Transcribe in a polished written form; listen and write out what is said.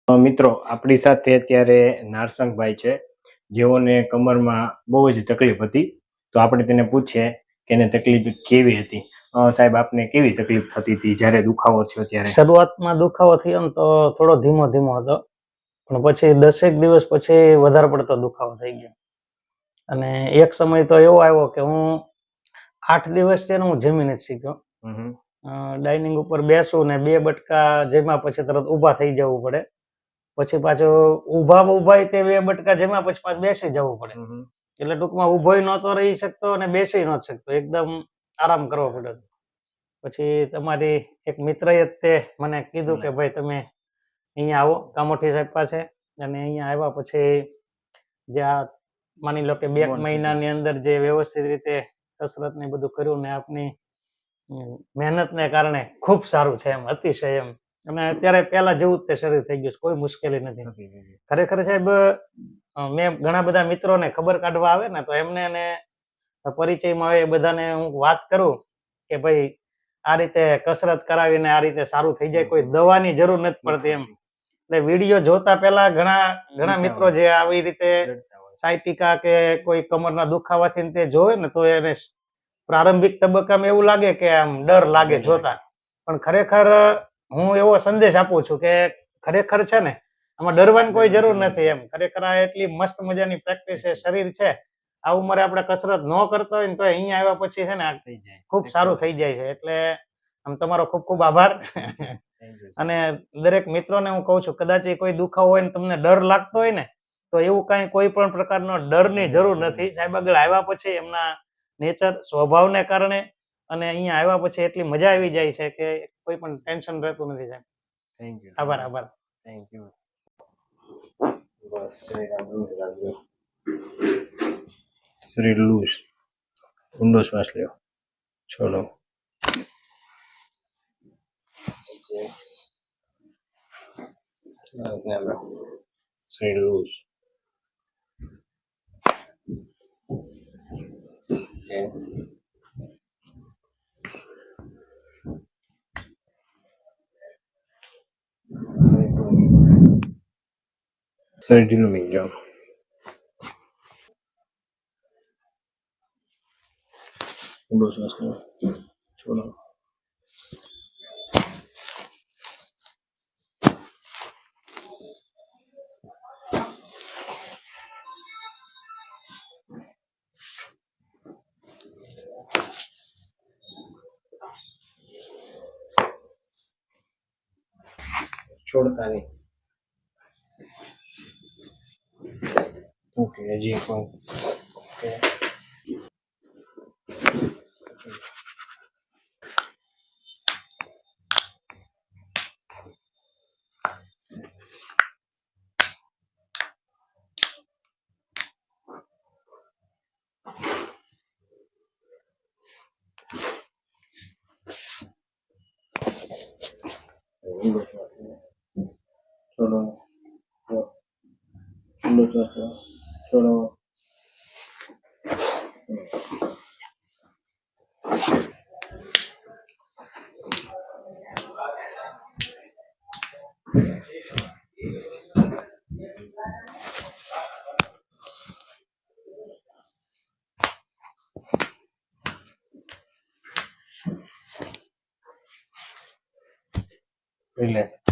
મિત્રો આપણી સાથે અત્યારે નારસંગભાઈ છે, જેઓને કમરમાં બહુ જ તકલીફ હતી. તો આપણે તેને પૂછીએ કે એને તકલીફ કેવી હતી. સાહેબ, આપને કેવી તકલીફ થતી હતી જ્યારે દુખાવો થયો ત્યારે? શરૂઆતમાં દુખાવો થયો ને તો થોડો ધીમો ધીમો હતો, પણ પછી 10 દિવસ પછી વધારે પડતો દુખાવો થઈ ગયો. અને એક સમય તો એવો આવ્યો કે હું 8 દિવસ છે ને હું જમી નથી શીખ્યો. ડાઇનિંગ ઉપર બેસું ને 2 બટકા જેમાં પછી તરત ઊભા થઈ જવું પડે, પછી પાછું ઊભા તે 2 બટકા જેમાં પછી પાછું બેસી જવું પડે. એટલે ટૂંકમાં ઊભોય નહોતો રહી શકતો અને બેસી નહોતો શકતો, એકદમ આરામ કરવો પડ્યો. પછી તમારી એક મિત્રએ તે મને કીધું કે ભાઈ તમે અહીંયા આવો કામોઠી સાહેબ પાસે. અને અહીંયા આવ્યા પછી જ્યાં માની લો કે 2 મહિનાની અંદર જે વ્યવસ્થિત રીતે કસરત ને બધું કર્યું ને આપની મહેનતને કારણે ખૂબ સારું છે, એમ અતિશય એમ. અને અત્યારે પહેલા જેવું જ તે શરીર થઈ ગયું, કોઈ મુશ્કેલી નથી. ખરેખર સાહેબ, મેં ઘણા બધા મિત્રોને ખબર કાઢવા આવે ને તો એમને પરિચયમાં આવે, બધાને હું વાત કરું કે ભાઈ આ રીતે કસરત કરાવીને આ રીતે સારું થઈ જાય, કોઈ દવાની જરૂર નથી પડતી એમ. એટલે વિડીયો જોતા પહેલા ઘણા મિત્રો જે આવી રીતે સાયટિકા કે કોઈ કમરના દુખાવાથી તે જોવે ને તો એને પ્રારંભિક તબક્કામાં એવું લાગે કે આમ ડર લાગે જોતા, પણ ખરેખર હું એવો સંદેશ આપું છું કે ખરેખર છે ને આમાં ડરવાની કોઈ જરૂર નથી એમ. ખરેખર આ એટલી મસ્ત મજાની પ્રેક્ટિસ છે, શરીર છે. આ ઉંમરે આપણે કસરત ન કરતા હોય ને તો અહીંયા આવ્યા પછી છે ને ખૂબ સારું થઈ જાય છે. એટલે આમ તમારો ખૂબ ખૂબ આભાર. અને દરેક મિત્રોને હું કહું છું, કદાચ એ કોઈ દુખાવો હોય ને તમને ડર લાગતો હોય ને તો એવું કાંઈ કોઈ પણ પ્રકારનો ડરની જરૂર નથી. સાહેબ આગળ આવ્યા પછી એમના નેચર સ્વભાવને કારણે અને અહીંયા આવ્યા પછી એટલી મજા આવી જાય છે કે કોઈ પણ ટેન્શન રહેતું નથી સાહેબ. Thank you. આભાર. Thank you. શરીર લૂઝ, ઊંડો શ્વાસ લ્યો, છોડો. શરીર લૂઝ. શરીર ઢીલું થઈ જાઓ. ઊંડો શ્વાસ લો, છોડો. છોડતા નહીં. ઓકે, હજી એક વાર. ઓકે. છોડો. ઊંડો શ્વાસ લો, છોડો. રિલેક્સ.